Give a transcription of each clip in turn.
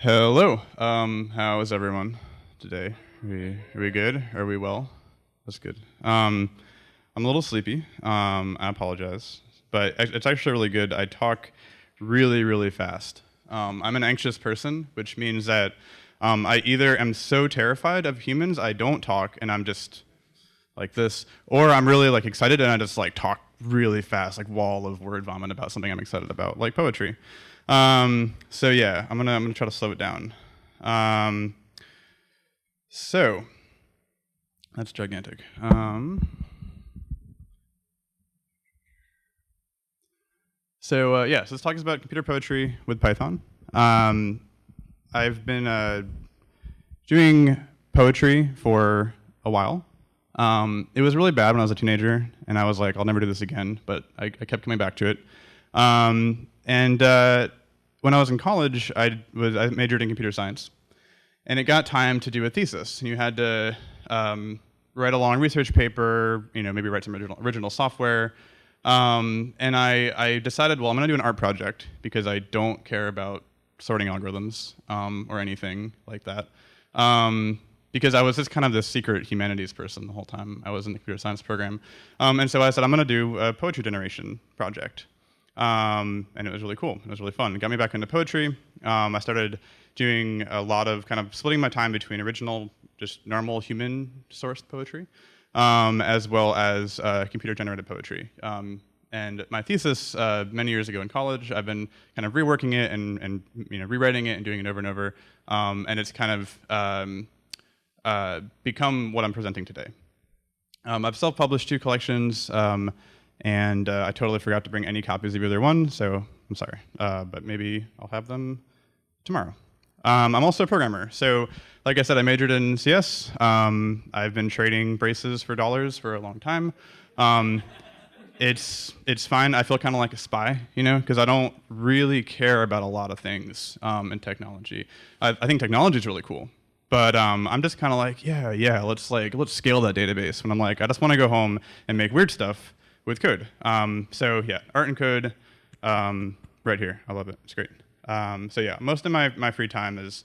Hello. How is everyone today? Are we good? Are we well? That's good. I'm a little sleepy. I apologize, but it's actually really good. I talk really, really fast. I'm an anxious person, which means that I either am so terrified of humans I don't talk and I'm just like this, or I'm really like excited and I just like talk really fast, like wall of word vomit about something I'm excited about, like poetry. So yeah, I'm gonna try to slow it down. So that's gigantic. So this talk is about computer poetry with Python. I've been doing poetry for a while. It was really bad when I was a teenager, and I was like, I'll never do this again, but I kept coming back to it. When I was in college, I majored in computer science, and it got time to do a thesis. And you had to write a long research paper, maybe write some original software. And I decided, well, I'm going to do an art project because I don't care about sorting algorithms or anything like that. Because I was just kind of this secret humanities person the whole time I was in the computer science program. And so I said, I'm going to do a poetry generation project. And it was really cool. It was really fun. It got me back into poetry. I started doing a lot of kind of splitting my time between original, just normal human-sourced poetry, as well as computer-generated poetry. And my thesis many years ago in college, I've been kind of reworking it and rewriting it and doing it over and over. And it's kind of become what I'm presenting today. I've self-published 2 collections. And I totally forgot to bring any copies of either one, so I'm sorry. But maybe I'll have them tomorrow. I'm also a programmer. So like I said, I majored in CS. I've been trading braces for dollars for a long time. It's fine. I feel kind of like a spy, because I don't really care about a lot of things in technology. I think technology is really cool. But I'm just kind of like, let's scale that database. When I'm like, I just want to go home and make weird stuff with code. So yeah, art and code, right here. I love it. It's great. So yeah, most of my free time is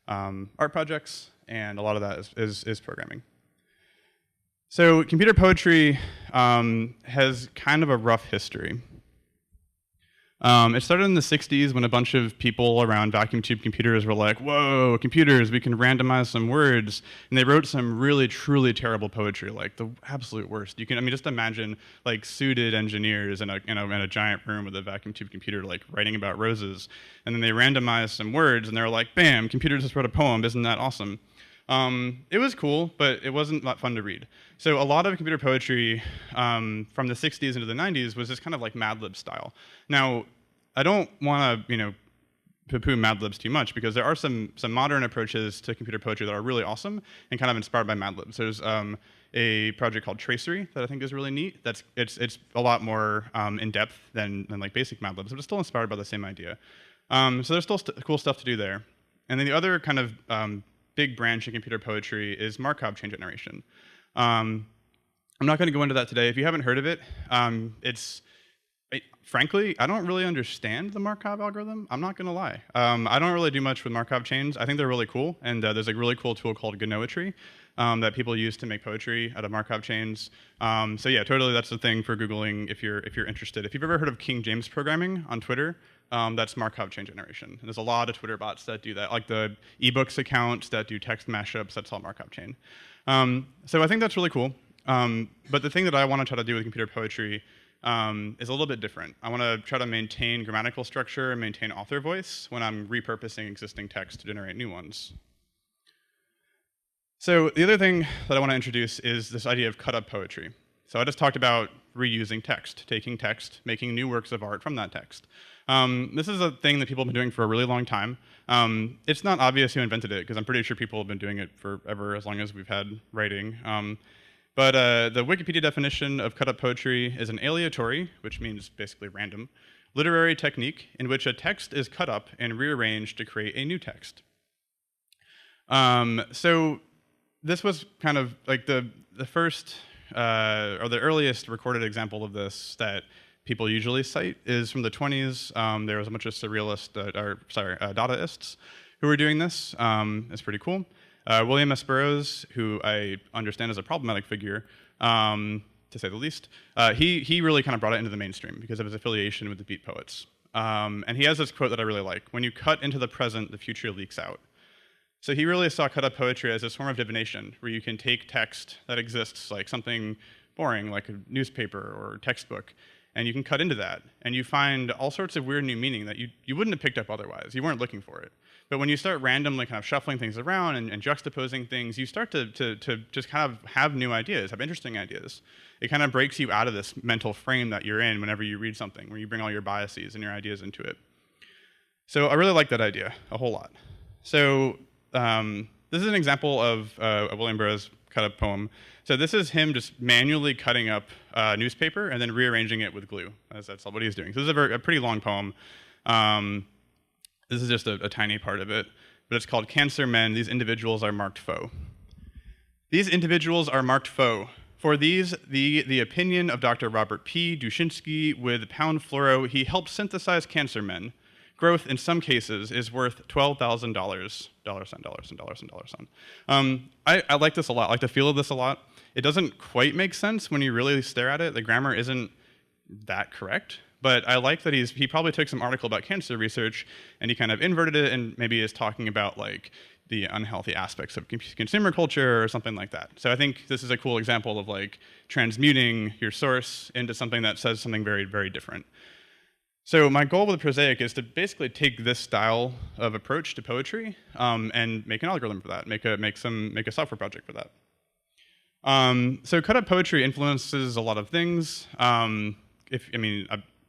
art projects, and a lot of that is programming. So computer poetry has kind of a rough history. It started in the 60s when a bunch of people around vacuum tube computers were like, whoa, computers, we can randomize some words. And they wrote some really, truly terrible poetry, like the absolute worst. Just imagine like suited engineers in a giant room with a vacuum tube computer, like writing about roses. And then they randomized some words and they were like, bam, computer just wrote a poem, isn't that awesome? It was cool, but it wasn't that fun to read. So a lot of computer poetry from the 60s into the 90s was just kind of like Mad Lib style. Now, I don't want to, poo-poo Mad Libs too much, because there are some modern approaches to computer poetry that are really awesome and kind of inspired by Mad Libs. There's a project called Tracery that I think is really neat. It's a lot more in depth than like basic Mad Libs, but it's still inspired by the same idea. So there's still cool stuff to do there. And then the other kind of big branch in computer poetry is Markov chain generation. I'm not going to go into that today. If you haven't heard of it, frankly, I don't really understand the Markov algorithm. I'm not going to lie. I don't really do much with Markov chains. I think they're really cool, and there's a really cool tool called Gnometry that people use to make poetry out of Markov chains. So yeah, totally, that's the thing for Googling if you're interested. If you've ever heard of King James programming on Twitter, that's Markov chain generation. And there's a lot of Twitter bots that do that, like the ebooks accounts that do text mashups. That's all Markov chain. So I think that's really cool. But the thing that I want to try to do with computer poetry is a little bit different. I want to try to maintain grammatical structure and maintain author voice when I'm repurposing existing text to generate new ones. So the other thing that I want to introduce is this idea of cut-up poetry. So I just talked about reusing text, taking text, making new works of art from that text. This is a thing that people have been doing for a really long time. It's not obvious who invented it, because I'm pretty sure people have been doing it forever, as long as we've had writing. But the Wikipedia definition of cut-up poetry is an aleatory, which means basically random, literary technique in which a text is cut up and rearranged to create a new text. So this was kind of like the first or the earliest recorded example of this that people usually cite is from the 20s. There was a bunch of surrealist, Dadaists who are doing this. It's pretty cool. William S. Burroughs, who I understand is a problematic figure, to say the least, he really kind of brought it into the mainstream because of his affiliation with the Beat Poets. And he has this quote that I really like: "When you cut into the present, the future leaks out." So he really saw cut-up poetry as this form of divination, where you can take text that exists, like something boring, like a newspaper or textbook, and you can cut into that, and you find all sorts of weird new meaning that you wouldn't have picked up otherwise. You weren't looking for it. But when you start randomly kind of shuffling things around and juxtaposing things, you start to just kind of have new ideas, have interesting ideas. It kind of breaks you out of this mental frame that you're in whenever you read something, where you bring all your biases and your ideas into it. So I really like that idea a whole lot. So this is an example of a William Burroughs cut-up poem. So this is him just manually cutting up newspaper and then rearranging it with glue. That's what he's doing. So this is a pretty long poem. This is just a tiny part of it, but it's called "Cancer Men, These Individuals Are Marked Foe." These individuals are marked foe. For these, the opinion of Dr. Robert P. Dushinsky with pound fluoro, he helped synthesize cancer men. Growth, in some cases, is worth $12,000, dollar sign. I like this a lot. I like the feel of this a lot. It doesn't quite make sense when you really stare at it. The grammar isn't that correct. But I like that he probably took some article about cancer research and he kind of inverted it and maybe is talking about like the unhealthy aspects of consumer culture or something like that. So I think this is a cool example of like transmuting your source into something that says something very, very different. So my goal with Prosaic is to basically take this style of approach to poetry and make an algorithm for that, make a software project for that. So cut-up poetry influences a lot of things. I'm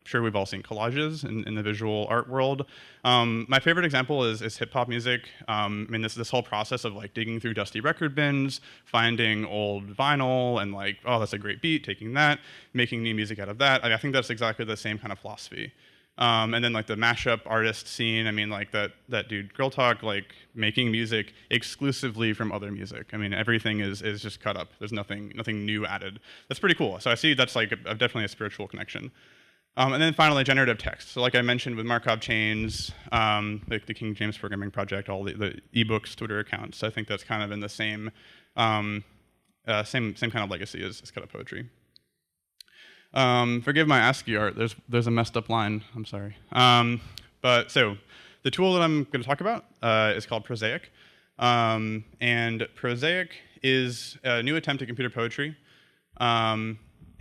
sure we've all seen collages in the visual art world. My favorite example is hip-hop music. This whole process of like digging through dusty record bins, finding old vinyl, and like, oh, that's a great beat, taking that, making new music out of that. I think that's exactly the same kind of philosophy. And then like the mashup artist scene, like that dude Girl Talk, like making music exclusively from other music. Everything is just cut up. There's nothing new added. That's pretty cool. So I see that's like definitely a spiritual connection. And then finally, generative text. So like I mentioned with Markov chains, like the King James Programming Project, all the ebooks, Twitter accounts, I think that's kind of in the same kind of legacy as cut-up poetry. Forgive my ASCII art. There's a messed up line. I'm sorry. But so the tool that I'm going to talk about is called Prosaic. And Prosaic is a new attempt at computer poetry.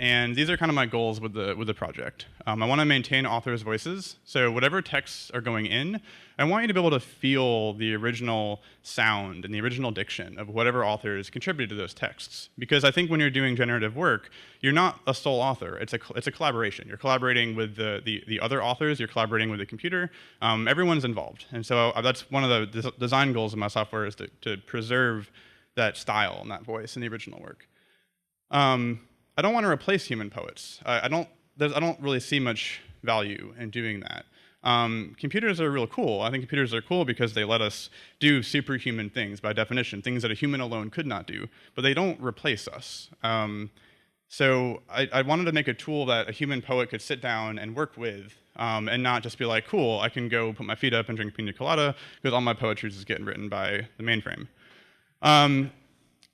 And these are kind of my goals with the project. I want to maintain authors' voices. So whatever texts are going in, I want you to be able to feel the original sound and the original diction of whatever authors contributed to those texts. Because I think when you're doing generative work, you're not a sole author. It's a collaboration. You're collaborating with the other authors. You're collaborating with the computer. Everyone's involved. And so that's one of the design goals of my software is to preserve that style and that voice in the original work. I don't want to replace human poets. I don't really see much value in doing that. Computers are real cool. I think computers are cool because they let us do superhuman things by definition, things that a human alone could not do, but they don't replace us. So I wanted to make a tool that a human poet could sit down and work with and not just be like, cool, I can go put my feet up and drink pina colada because all my poetry is getting written by the mainframe.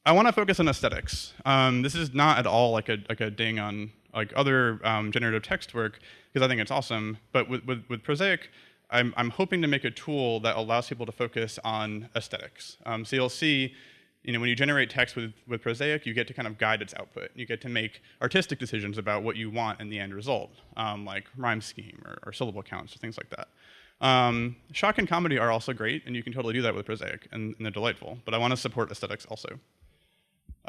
I want to focus on aesthetics. This is not at all like a ding on like other generative text work because I think it's awesome. But with Prosaic, I'm hoping to make a tool that allows people to focus on aesthetics. So you'll see, when you generate text with Prosaic, you get to kind of guide its output. You get to make artistic decisions about what you want in the end result, like rhyme scheme or syllable counts or things like that. Shock and comedy are also great, and you can totally do that with Prosaic, and they're delightful. But I want to support aesthetics also.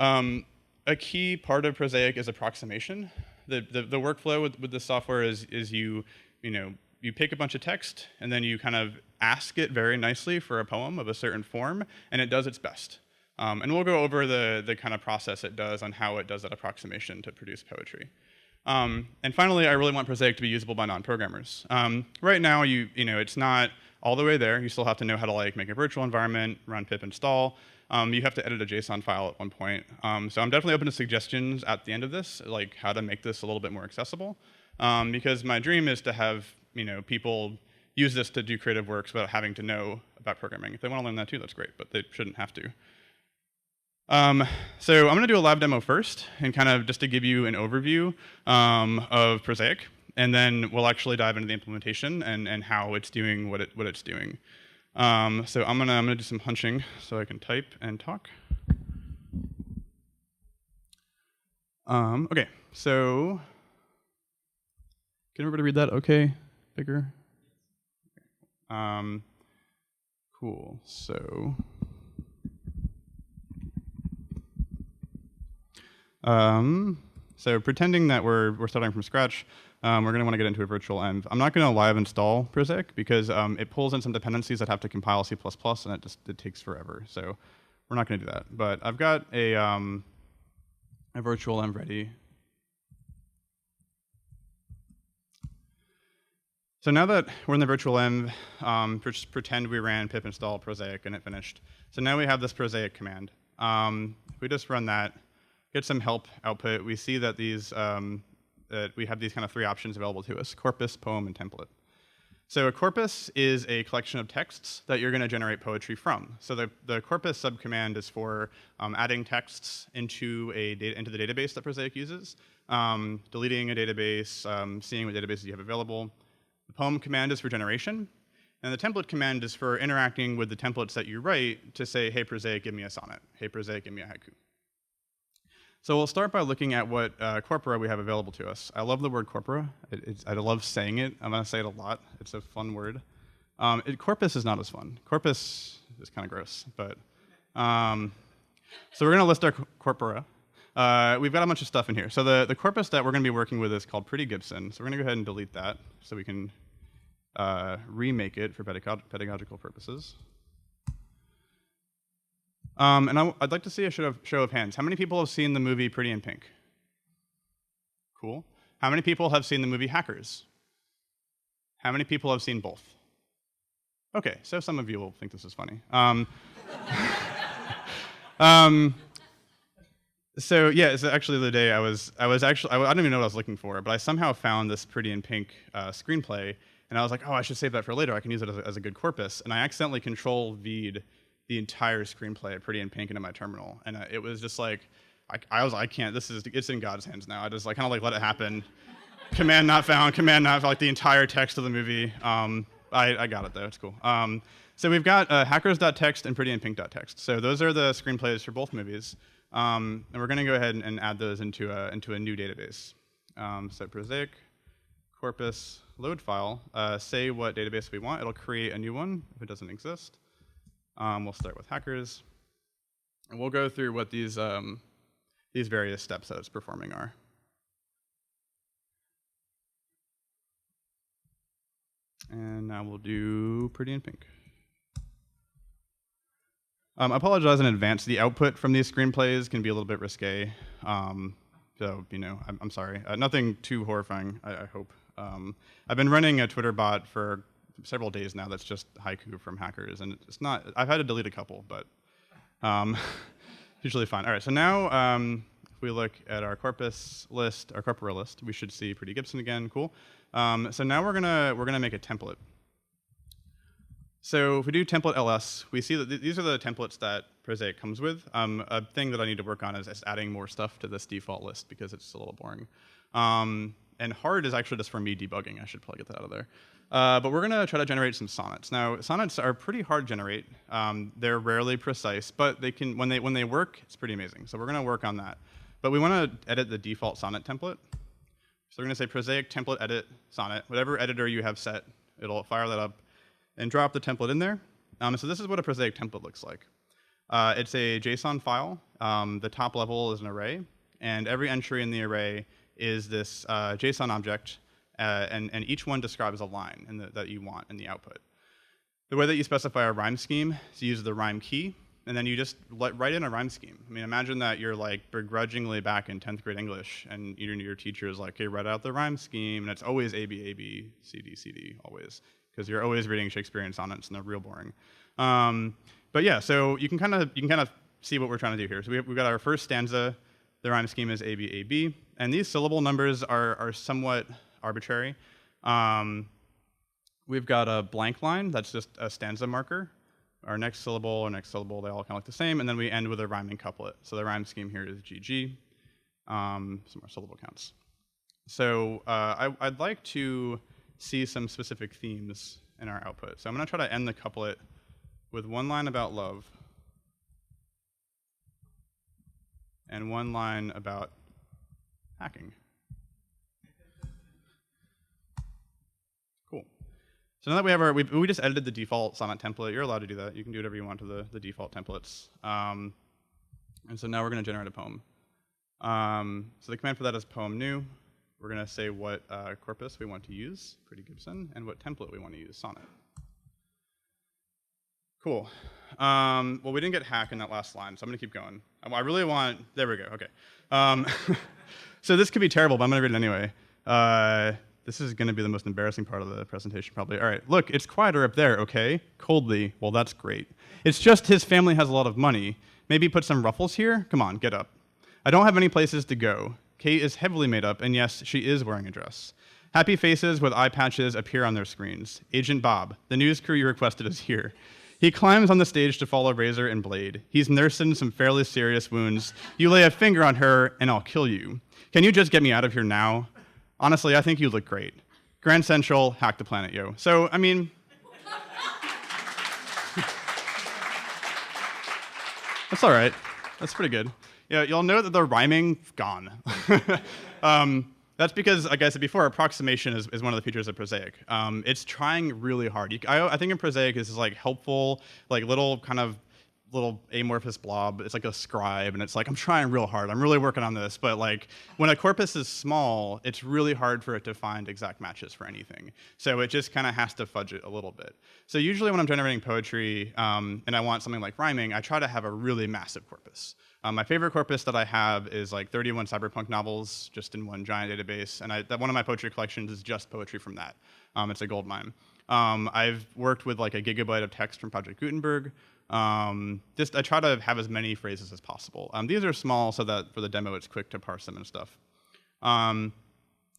A key part of Prosaic is approximation. The workflow with this software is you pick a bunch of text and then you kind of ask it very nicely for a poem of a certain form, and it does its best. And we'll go over the kind of process it does on how it does that approximation to produce poetry. And finally, I really want Prosaic to be usable by non-programmers. Right now, it's not all the way there. You still have to know how to like make a virtual environment, run pip install. You have to edit a JSON file at one point. So I'm definitely open to suggestions at the end of this, like how to make this a little bit more accessible. Because my dream is to have people use this to do creative works without having to know about programming. If they want to learn that too, that's great, but they shouldn't have to. So I'm going to do a live demo first, and kind of just to give you an overview of Prosaic, and then we'll actually dive into the implementation and how it's doing what it's doing. So I'm gonna do some hunching so I can type and talk. Okay, so can everybody read that? Okay, bigger. Cool. So pretending that we're starting from scratch, we're going to want to get into a virtual env. I'm not going to live install Prosaic because it pulls in some dependencies that have to compile C++, and it takes forever. So we're not going to do that. But I've got a virtual env ready. So now that we're in the virtual env, just pretend we ran pip install Prosaic and it finished. So now we have this Prosaic command. If we just run that, get some help output, we see that we have these kind of three options available to us: corpus, poem, and template. So a corpus is a collection of texts that you're going to generate poetry from. So the corpus subcommand is for adding texts into the database that Prosaic uses, deleting a database, seeing what databases you have available. The poem command is for generation, and the template command is for interacting with the templates that you write to say, hey, Prosaic, give me a sonnet. Hey, Prosaic, give me a haiku. So we'll start by looking at what corpora we have available to us. I love the word corpora. I love saying it. I'm going to say it a lot. It's a fun word. Corpus is not as fun. Corpus is kind of gross. But so we're going to list our corpora. We've got a bunch of stuff in here. So the corpus that we're going to be working with is called Pretty Gibson. So we're going to go ahead and delete that so we can remake it for pedagogical purposes. And I'd like to see a show of hands. How many people have seen the movie Pretty in Pink? Cool. How many people have seen the movie Hackers? How many people have seen both? Okay, so some of you will think this is funny. So yeah, it's actually the day I don't even know what I was looking for, but I somehow found this Pretty in Pink screenplay, and I was like, oh, I should save that for later. I can use it as a good corpus. And I accidentally Control-V'd the entire screenplay of Pretty in Pink into my terminal, and it was just like, I can't. It's in God's hands now. I just kind of let it happen. Command not found. Command not found. Like the entire text of the movie. I got it though. It's cool. So we've got hackers.txt and prettyinpink.txt. So those are the screenplays for both movies, and we're going to go ahead and add those into a new database. So Prosaic corpus load file. Say what database we want. It'll create a new one if it doesn't exist. We'll start with hackers, and we'll go through what these various steps that it's performing are. And now we'll do Pretty in Pink. I apologize in advance. The output from these screenplays can be a little bit risque, so I'm sorry. Nothing too horrifying, I hope. I've been running a Twitter bot for several days now that's just haiku from hackers, and it's not. I've had to delete a couple, but usually fine. All right, so now if we look at our corpus list, our corpora list, we should see Pretty Gibson again. Cool. So now we're gonna make a template. So if we do template ls, we see that these are the templates that Prosaic comes with. A thing that I need to work on is adding more stuff to this default list because it's a little boring. And hard is actually just for me debugging. I should probably get that out of there. But we're going to try to generate some sonnets. Now, sonnets are pretty hard to generate. They're rarely precise, but they can when they work, it's pretty amazing. So we're going to work on that. But we want to edit the default sonnet template. So we're going to say Prosaic template edit sonnet. Whatever editor you have set, it'll fire that up and drop the template in there. So this is what a Prosaic template looks like. It's a JSON file. The top level is an array, and every entry in the array is this JSON object, and each one describes a line that you want in the output. The way that you specify a rhyme scheme is you use the rhyme key, and then you just write in a rhyme scheme. I mean, imagine that you're begrudgingly back in 10th grade English, and your teacher is like, "Hey, write out the rhyme scheme," and it's always A B A B C D C D always, because you're always reading Shakespearean sonnets, and they're real boring. But yeah, so you can kind of see what we're trying to do here. So we've got our first stanza. The rhyme scheme is A B A B, and these syllable numbers are somewhat arbitrary. We've got a blank line that's just a stanza marker. our next syllable, they all kind of look the same, and then we end with a rhyming couplet. So the rhyme scheme here is GG, some more syllable counts. So I'd like to see some specific themes in our output. So I'm going to try to end the couplet with one line about love and one line about hacking. Cool. So now that we have we just edited the default Sonnet template. You're allowed to do that. You can do whatever you want to the default templates. And so now we're going to generate a poem. So the command for that is poem new. We're going to say what corpus we want to use, Pretty Gibson, and what template we want to use, Sonnet. Cool. Well, we didn't get hack in that last line, so I'm going to keep going. I really want, there we go, okay. So this could be terrible, but I'm going to read it anyway. This is going to be the most embarrassing part of the presentation, probably. All right, look, it's quieter up there, okay? Coldly, well, that's great. It's just his family has a lot of money. Maybe put some ruffles here? Come on, get up. I don't have any places to go. Kate is heavily made up, and yes, she is wearing a dress. Happy faces with eye patches appear on their screens. Agent Bob, the news crew you requested is here. He climbs on the stage to follow razor and blade. He's nursing some fairly serious wounds. You lay a finger on her, and I'll kill you. Can you just get me out of here now? Honestly, I think you look great. Grand Central, hack the planet, yo. So, I mean, that's all right. That's pretty good. Yeah, you'll note that the rhyming, gone. That's because, like I said before, approximation is one of the features of Prosaic. It's trying really hard. I think in Prosaic, this is like helpful, like little amorphous blob. It's like a scribe, and it's like, I'm trying real hard. I'm really working on this. But like, when a corpus is small, it's really hard for it to find exact matches for anything. So it just kind of has to fudge it a little bit. So usually when I'm generating poetry, and I want something like rhyming, I try to have a really massive corpus. My favorite corpus that I have is like 31 cyberpunk novels, just in one giant database. And one of my poetry collections is just poetry from that. It's a gold mine. I've worked with like a gigabyte of text from Project Gutenberg. I try to have as many phrases as possible. These are small so that for the demo it's quick to parse them and stuff. And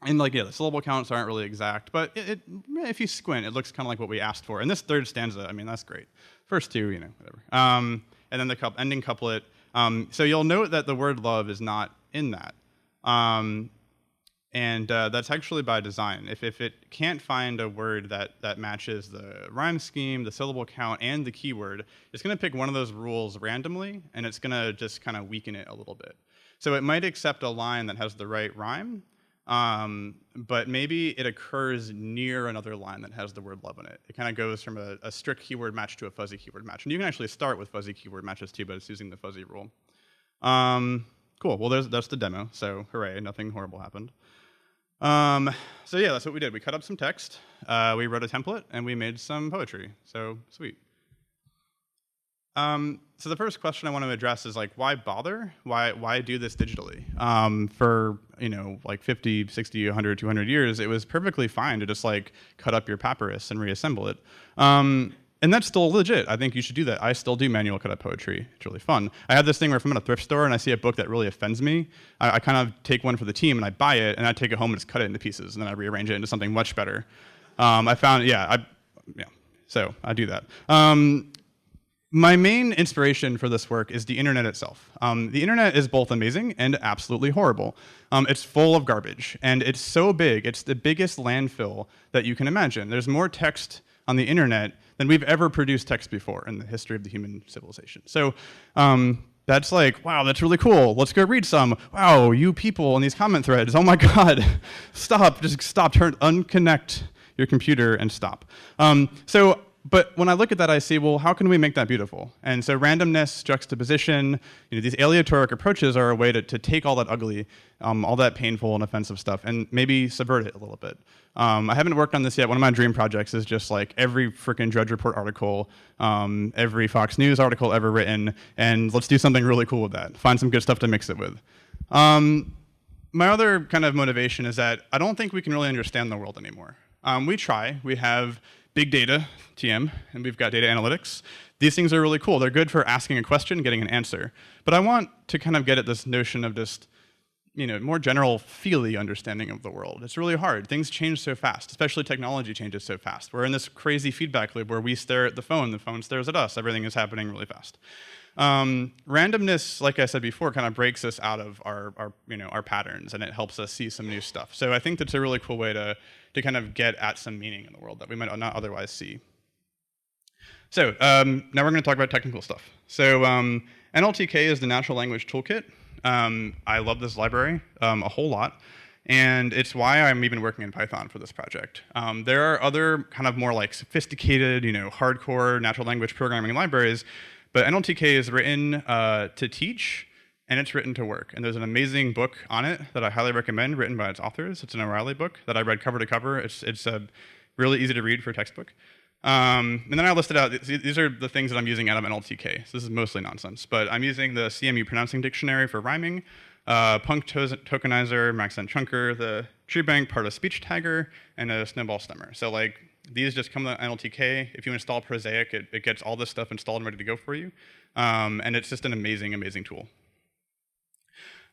like, yeah, the syllable counts aren't really exact, but if you squint, it looks kind of like what we asked for. And this third stanza, I mean, that's great. First two, whatever. And then the ending couplet. So you'll note that the word love is not in that. And that's actually by design. If it can't find a word that matches the rhyme scheme, the syllable count, and the keyword, it's going to pick one of those rules randomly, and it's going to just kind of weaken it a little bit. So it might accept a line that has the right rhyme, but maybe it occurs near another line that has the word love in it. It kind of goes from a strict keyword match to a fuzzy keyword match. And you can actually start with fuzzy keyword matches too, but it's using the fuzzy rule. Cool, well that's the demo, so hooray, nothing horrible happened. So yeah, that's what we did. We cut up some text, we wrote a template, and we made some poetry. So sweet. So the first question I want to address is like, why bother? Why do this digitally? For like 50, 60, 100, 200 years, it was perfectly fine to just like cut up your papyrus and reassemble it. And that's still legit. I think you should do that. I still do manual cut up poetry. It's really fun. I have this thing where if I'm at a thrift store and I see a book that really offends me, I kind of take one for the team and I buy it and I take it home and just cut it into pieces and then I rearrange it into something much better. I found, so I do that. My main inspiration for this work is the internet itself. The internet is both amazing and absolutely horrible. It's full of garbage, and it's so big, it's the biggest landfill that you can imagine. There's more text on the internet than we've ever produced text before in the history of the human civilization. So that's like, wow, that's really cool. Let's go read some. Wow, you people in these comment threads, oh my God, stop, just stop, unconnect your computer and stop. But when I look at that, I see, well, how can we make that beautiful? And so randomness, juxtaposition, these aleatoric approaches are a way to take all that ugly, all that painful and offensive stuff, and maybe subvert it a little bit. I haven't worked on this yet. One of my dream projects is just like every freaking Drudge Report article, every Fox News article ever written, and let's do something really cool with that. Find some good stuff to mix it with. My other kind of motivation is that I don't think we can really understand the world anymore. We try. We have big data, TM, and we've got data analytics. These things are really cool. They're good for asking a question, getting an answer. But I want to kind of get at this notion of just more general feely understanding of the world. It's really hard. Things change so fast, especially technology changes so fast. We're in this crazy feedback loop where we stare at the phone stares at us. Everything is happening really fast. Randomness, like I said before, kind of breaks us out of our patterns, and it helps us see some new stuff. So I think that's a really cool way to kind of get at some meaning in the world that we might not otherwise see. So now we're going to talk about technical stuff. So NLTK is the Natural Language Toolkit. I love this library a whole lot, and it's why I'm even working in Python for this project. There are other kind of more like sophisticated, hardcore natural language programming libraries, but NLTK is written to teach, and it's written to work. And there's an amazing book on it that I highly recommend, written by its authors. It's an O'Reilly book that I read cover to cover. It's really easy to read for a textbook. And then I listed out, these are the things that I'm using out of NLTK. So this is mostly nonsense, but I'm using the CMU Pronouncing Dictionary for rhyming, Punct Tokenizer, Maxent Chunker, the TreeBank Part of Speech Tagger, and a Snowball Stemmer. So like, these just come with NLTK. If you install Prosaic, it gets all this stuff installed and ready to go for you. And it's just an amazing, amazing tool.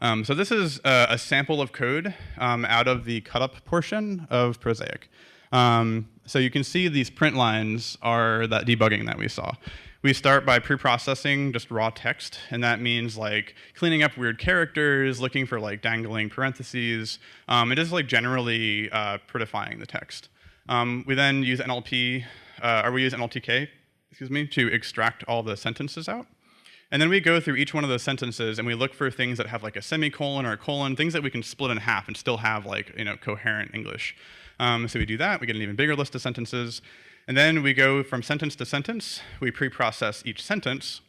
So this is a sample of code out of the cut-up portion of Prosaic. So you can see these print lines are that debugging that we saw. We start by pre-processing just raw text, and that means like cleaning up weird characters, looking for like dangling parentheses. It is like generally prettifying the text. We then use NLTK, to extract all the sentences out. And then we go through each one of those sentences and we look for things that have like a semicolon or a colon, things that we can split in half and still have like coherent English. So we do that, we get an even bigger list of sentences, and then we go from sentence to sentence, we pre-process each sentence,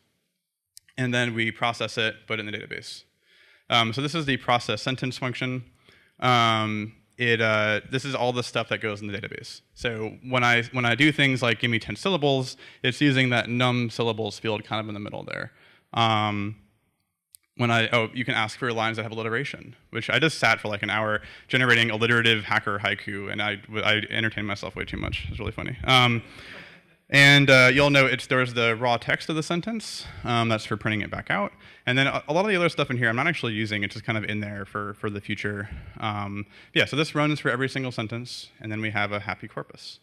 and then we process it, put it in the database. So this is the process sentence function. This is all the stuff that goes in the database. So when I do things like give me 10 syllables, it's using that num syllables field kind of in the middle there. You can ask for lines that have alliteration, which I just sat for like an hour generating alliterative hacker haiku, and I entertained myself way too much. It's really funny. You'll note there's the raw text of the sentence. That's for printing it back out. And then a lot of the other stuff in here I'm not actually using. It's just kind of in there for the future. So this runs for every single sentence, and then we have a happy corpus.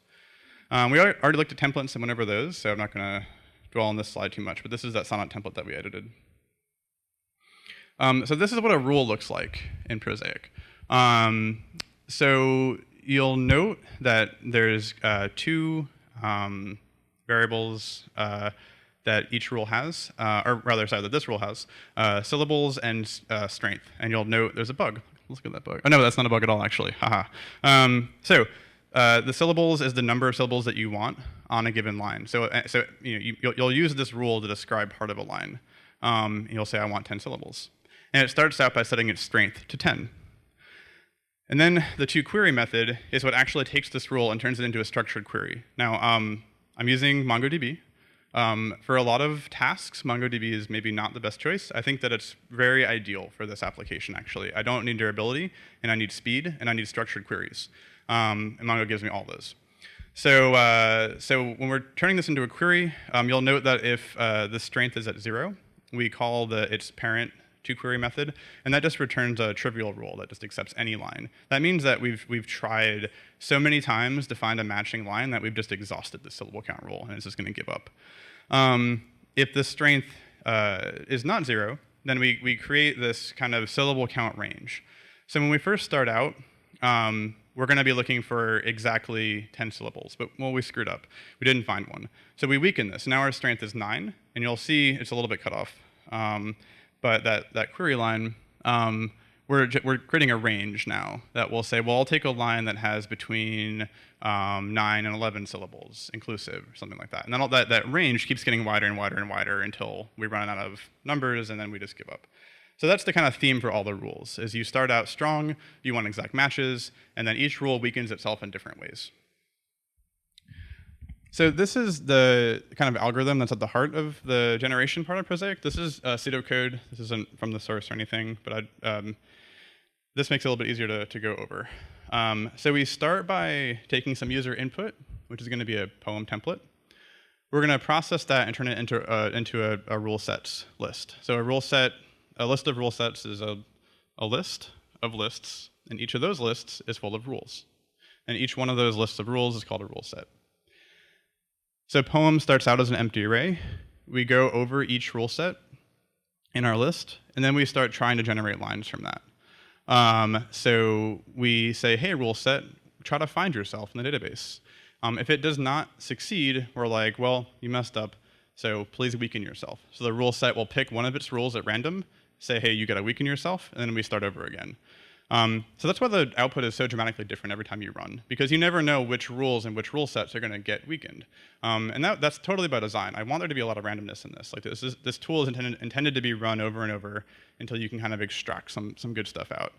We already looked at templates and went over those, so I'm not going to dwell on this slide too much, but this is that Sonnet template that we edited. So this is what a rule looks like in Prosaic. So you'll note that there's two variables that each rule has, that this rule has, syllables and strength. And you'll note there's a bug. Let's look at that bug. Oh no, that's not a bug at all, actually. Haha. The syllables is the number of syllables that you want on a given line. So you'll use this rule to describe part of a line. You'll say I want 10 syllables. And it starts out by setting its strength to 10. And then the toQuery method is what actually takes this rule and turns it into a structured query. Now, I'm using MongoDB. For a lot of tasks, MongoDB is maybe not the best choice. I think that it's very ideal for this application, actually. I don't need durability, and I need speed, and I need structured queries. And Mongo gives me all those. So when we're turning this into a query, you'll note that if the strength is at 0, we call its parent toQuery method, and that just returns a trivial rule that just accepts any line. That means that we've tried so many times to find a matching line that we've just exhausted the syllable count rule, and it's just going to give up. If the strength is not 0, then we create this kind of syllable count range. So when we first start out, we're going to be looking for exactly 10 syllables, but we screwed up. We didn't find one. So we weaken this. Now our strength is 9, and you'll see it's a little bit cut off. But that query line, we're creating a range now that will say, well, I'll take a line that has between 9 and 11 syllables inclusive, or something like that. And then that range keeps getting wider and wider and wider until we run out of numbers, and then we just give up. So that's the kind of theme for all the rules, is you start out strong, you want exact matches, and then each rule weakens itself in different ways. So this is the kind of algorithm that's at the heart of the generation part of Prosaic. This is pseudocode. This isn't from the source or anything, but this makes it a little bit easier to go over. So we start by taking some user input, which is going to be a poem template. We're going to process that and turn it into a rule sets list. So a list of rule sets is a list of lists, and each of those lists is full of rules. And each one of those lists of rules is called a rule set. So poem starts out as an empty array. We go over each rule set in our list, and then we start trying to generate lines from that. So we say, hey, rule set, try to find yourself in the database. If it does not succeed, we're like, well, you messed up, so please weaken yourself. So the rule set will pick one of its rules at random, say, hey, you got to weaken yourself, and then we start over again. So that's why the output is so dramatically different every time you run, because you never know which rules and which rule sets are going to get weakened. And that's totally by design. I want there to be a lot of randomness in this. Like this tool is intended to be run over and over until you can kind of extract some good stuff out.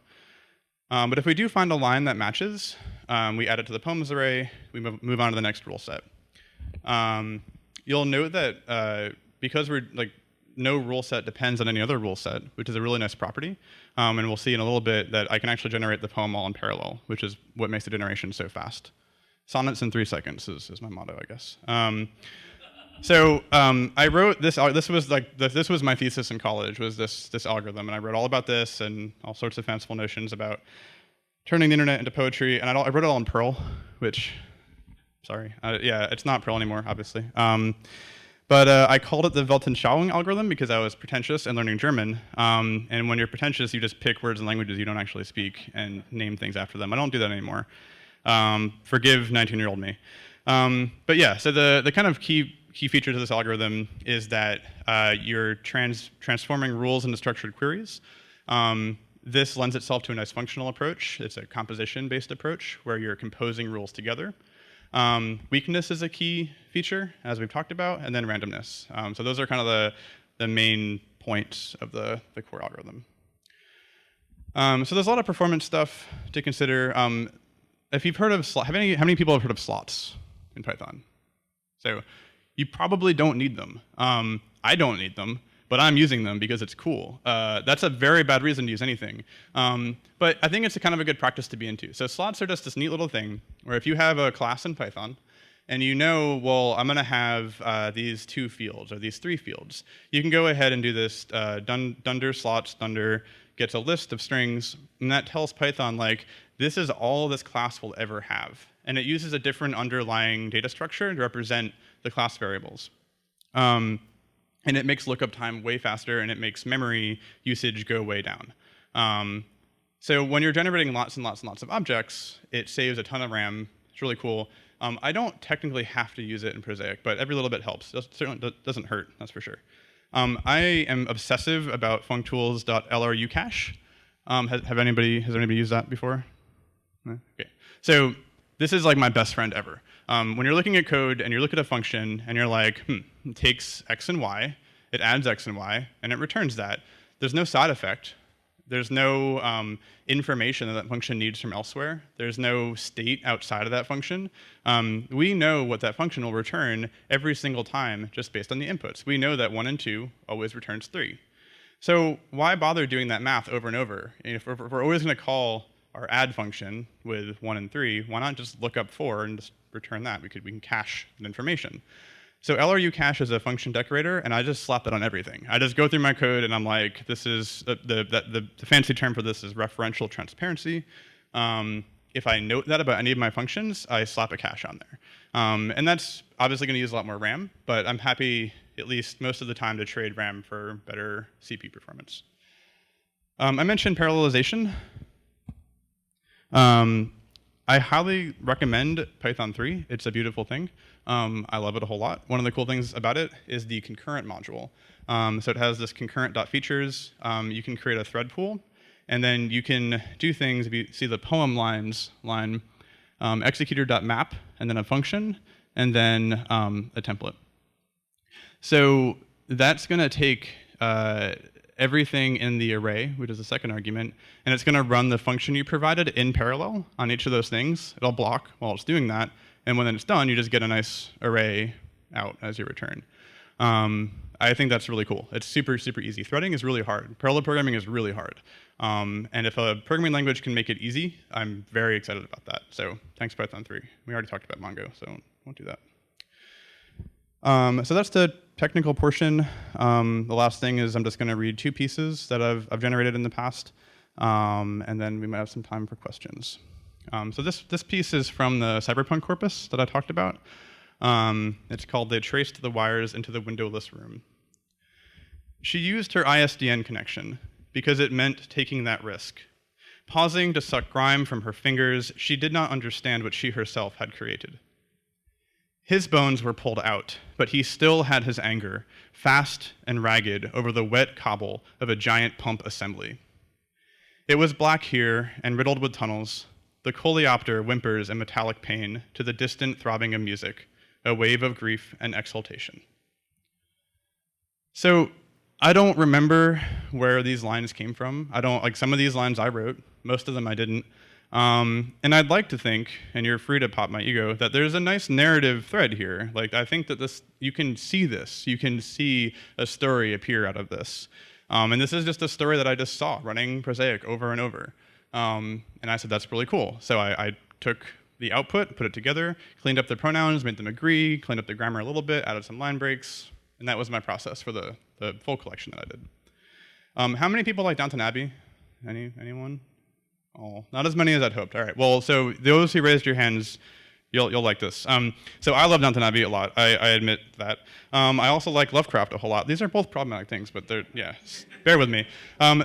But if we do find a line that matches, we add it to the poems array, we move on to the next rule set. You'll note that because we're like, no rule set depends on any other rule set, which is a really nice property. And we'll see in a little bit that I can actually generate the poem all in parallel, which is what makes the generation so fast. Sonnets in 3 seconds is my motto, I guess. I wrote this. This was my thesis in college, was this algorithm, and I wrote all about this and all sorts of fanciful notions about turning the internet into poetry. And I wrote it all in Perl, which, sorry, yeah, it's not Perl anymore, obviously. But I called it the Weltanschauung algorithm because I was pretentious and learning German. And when you're pretentious, you just pick words and languages you don't actually speak and name things after them. I don't do that anymore. Forgive 19-year-old me. But yeah, so the kind of key features of this algorithm is that you're transforming rules into structured queries. This lends itself to a nice functional approach. It's a composition-based approach where you're composing rules together. Weakness is a key feature, as we've talked about, and then randomness. So those are kind of the main points of the core algorithm. So there's a lot of performance stuff to consider. If you've heard of how many people have heard of slots in Python? So you probably don't need them. I don't need them, but I'm using them because it's cool. That's a very bad reason to use anything. But I think it's a kind of a good practice to be into. So slots are just this neat little thing where if you have a class in Python and you know, well, I'm going to have these 2 fields or these 3 fields, you can go ahead and do this dunder slots dunder gets a list of strings, and that tells Python, like, this is all this class will ever have. And it uses a different underlying data structure to represent the class variables. And it makes lookup time way faster, and it makes memory usage go way down. So when you're generating lots and lots and lots of objects, it saves a ton of RAM. It's really cool. I don't technically have to use it in Prosaic, but every little bit helps. It certainly doesn't hurt, that's for sure. I am obsessive about functools.lrucache. Has anybody used that before? No? Okay. So this is like my best friend ever. When you're looking at code and you look at a function and you're like, it takes x and y, it adds x and y, and it returns that. There's no side effect. There's no information that function needs from elsewhere. There's no state outside of that function. We know what that function will return every single time just based on the inputs. We know that 1 and 2 always returns 3. So why bother doing that math over and over? If we're always going to call our add function with 1 and 3, why not just look up 4 and just return that? We can cache the information. So LRUcache is a function decorator, and I just slap that on everything. I just go through my code, and I'm like, this is the fancy term for this is referential transparency. If I note that about any of my functions, I slap a cache on there. And that's obviously going to use a lot more RAM, but I'm happy at least most of the time to trade RAM for better CPU performance. I mentioned parallelization. I highly recommend Python 3. It's a beautiful thing. I love it a whole lot. One of the cool things about it is the concurrent module. So it has this concurrent.features. You can create a thread pool, and then you can do things. If you see the poem line, executor.map, and then a function, and then a template. So that's going to take everything in the array, which is the second argument, and it's going to run the function you provided in parallel on each of those things. It'll block while it's doing that, and when it's done, you just get a nice array out as your return. I think that's really cool. It's super, super easy. Threading is really hard. Parallel programming is really hard. And if a programming language can make it easy, I'm very excited about that. So thanks, Python 3. We already talked about Mongo, so won't do that. So that's the technical portion. The last thing is I'm just going to read 2 pieces that I've generated in the past. And then we might have some time for questions. So this piece is from the Cyberpunk corpus that I talked about. It's called They Traced the Wires into the Windowless Room. She used her ISDN connection because it meant taking that risk. Pausing to suck grime from her fingers, she did not understand what she herself had created. His bones were pulled out, but he still had his anger, fast and ragged over the wet cobble of a giant pump assembly. It was black here and riddled with tunnels. The coleopter whimpers in metallic pain to the distant throbbing of music, a wave of grief and exultation. So I don't remember where these lines came from. Some of these lines I wrote, most of them I didn't. And I'd like to think, and you're free to pop my ego, that there's a nice narrative thread here. I think that you can see this. You can see a story appear out of this. And this is just a story that I just saw running Prosaic over and over. And I said, that's really cool. So I took the output, put it together, cleaned up the pronouns, made them agree, cleaned up the grammar a little bit, added some line breaks, and that was my process for the full collection that I did. How many people like Downton Abbey? Anyone? Oh, not as many as I'd hoped. All right. Well, so those who raised your hands, you'll like this. So I love Downton Abbey a lot. I admit that. I also like Lovecraft a whole lot. These are both problematic things, but bear with me.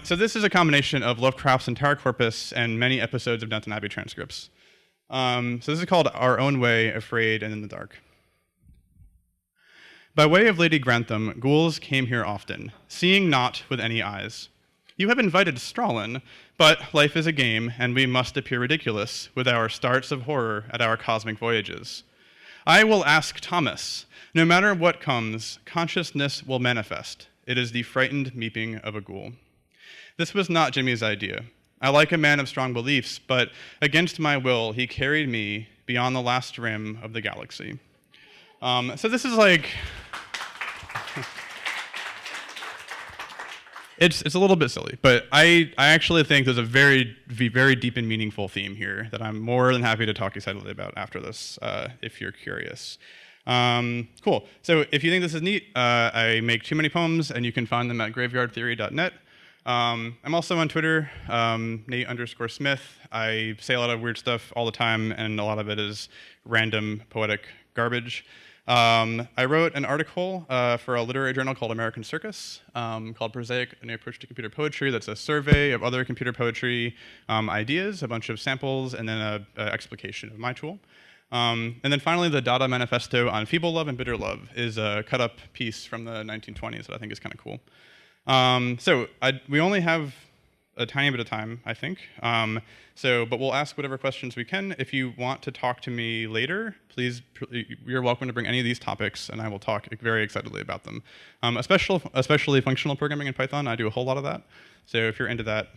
So this is a combination of Lovecraft's entire corpus and many episodes of Downton Abbey transcripts. So this is called Our Own Way, Afraid, and in the Dark. By way of Lady Grantham, ghouls came here often, seeing not with any eyes. You have invited Strahlen, but life is a game, and we must appear ridiculous with our starts of horror at our cosmic voyages. I will ask Thomas. No matter what comes, consciousness will manifest. It is the frightened meeping of a ghoul. This was not Jimmy's idea. I like a man of strong beliefs, but against my will, he carried me beyond the last rim of the galaxy. So this is It's a little bit silly, but I actually think there's a very, very deep and meaningful theme here that I'm more than happy to talk excitedly about after this, if you're curious. Cool. So if you think this is neat, I make too many poems, and you can find them at graveyardtheory.net. I'm also on Twitter, Nate_Smith. I say a lot of weird stuff all the time, and a lot of it is random poetic garbage. I wrote an article for a literary journal called American Circus, called Prosaic, An Approach to Computer Poetry. That's a survey of other computer poetry ideas, a bunch of samples, and then an explication of my tool. And then finally, the Dada Manifesto on Feeble Love and Bitter Love is a cut-up piece from the 1920s that I think is kind of cool. We only have a tiny bit of time, I think. But we'll ask whatever questions we can. If you want to talk to me later, please, you're welcome to bring any of these topics, and I will talk very excitedly about them. Especially functional programming in Python. I do a whole lot of that. So if you're into that,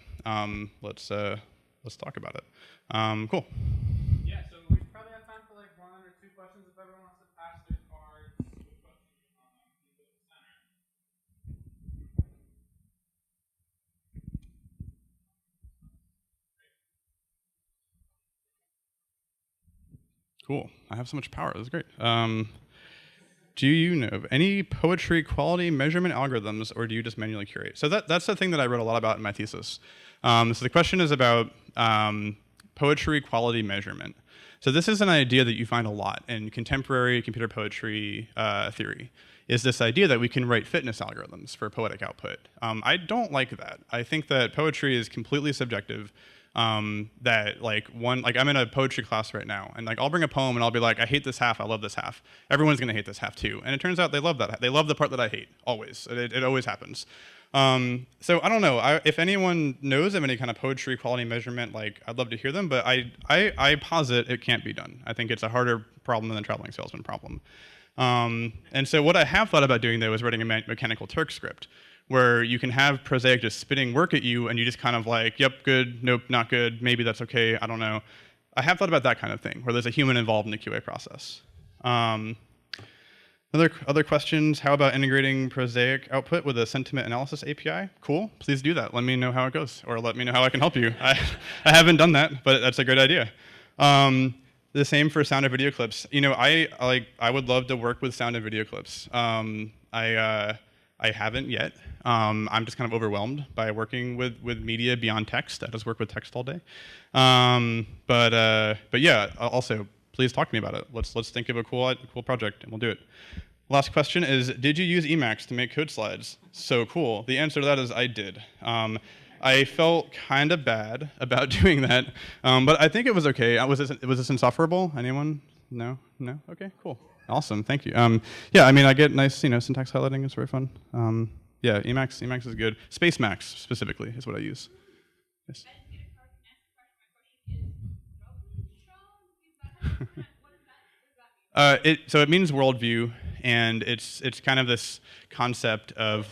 let's talk about it. Cool. Yeah, so we probably have time for like 1 or 2 questions if everyone wants to pass their cards. Cool. I have so much power. This is great. Do you know of any poetry quality measurement algorithms, or do you just manually curate? So that's the thing that I wrote a lot about in my thesis. So the question is about poetry quality measurement. So this is an idea that you find a lot in contemporary computer poetry theory, is this idea that we can write fitness algorithms for poetic output. I don't like that. I think that poetry is completely subjective. I'm in a poetry class right now, and I'll bring a poem and I'll be like, I hate this half, I love this half. Everyone's gonna hate this half too. And it turns out they love that. They love the part that I hate, always. It always happens. So I don't know, if anyone knows of any kind of poetry quality measurement, I'd love to hear them, but I posit it can't be done. I think it's a harder problem than the traveling salesman problem. And so what I have thought about doing, though, is writing a mechanical Turk script, where you can have Prosaic just spitting work at you, and you just kind of yep, good, nope, not good, maybe that's okay, I don't know. I have thought about that kind of thing, where there's a human involved in the QA process. Other questions? How about integrating Prosaic output with a sentiment analysis API? Cool, please do that. Let me know how it goes, or let me know how I can help you. I haven't done that, but that's a great idea. The same for sound and video clips. I would love to work with sound and video clips. I haven't yet. I'm just kind of overwhelmed by working with media beyond text. I just work with text all day. But yeah, also, please talk to me about it. Let's think of a cool project, and we'll do it. Last question is, did you use Emacs to make code slides? So cool. The answer to that is I did. I felt kind of bad about doing that, but I think it was okay. Was this insufferable? Anyone? No? No? Okay, cool. Awesome, thank you. Yeah, I mean, I get nice, syntax highlighting. It's very fun. Yeah, Emacs is good. SpaceMax specifically is what I use. Yes. So it means worldview, and it's kind of this concept of.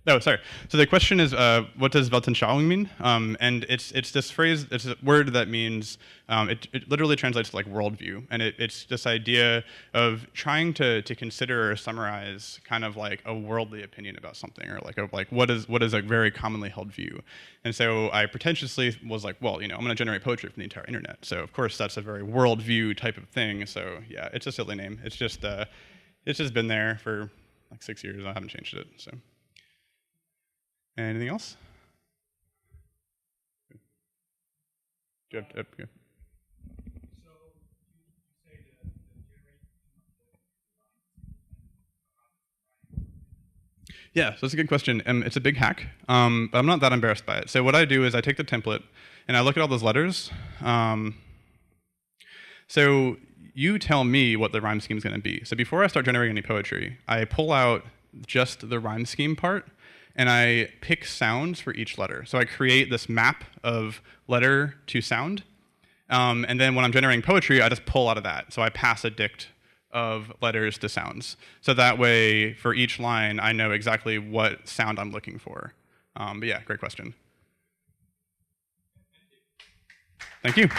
Oh, sorry. So the question is, what does Weltanschauung mean? And it's this phrase, it's a word that means, it literally translates to like worldview, and it's this idea of trying to consider or summarize kind of like a worldly opinion about something, or like what is a very commonly held view. And so I pretentiously was like, well, I'm going to generate poetry from the entire internet. So of course that's a very worldview type of thing. So yeah, it's a silly name. It's just been there for like 6 years. I haven't changed it. So. Anything else? Do you have, yeah. So you say the generate. Yeah, so that's a good question. It's a big hack, but I'm not that embarrassed by it. So what I do is I take the template and I look at all those letters. So you tell me what the rhyme scheme is going to be. So before I start generating any poetry, I pull out just the rhyme scheme part, and I pick sounds for each letter. So I create this map of letter to sound, and then when I'm generating poetry, I just pull out of that. So I pass a dict of letters to sounds. So that way, for each line, I know exactly what sound I'm looking for. But yeah, great question. Thank you.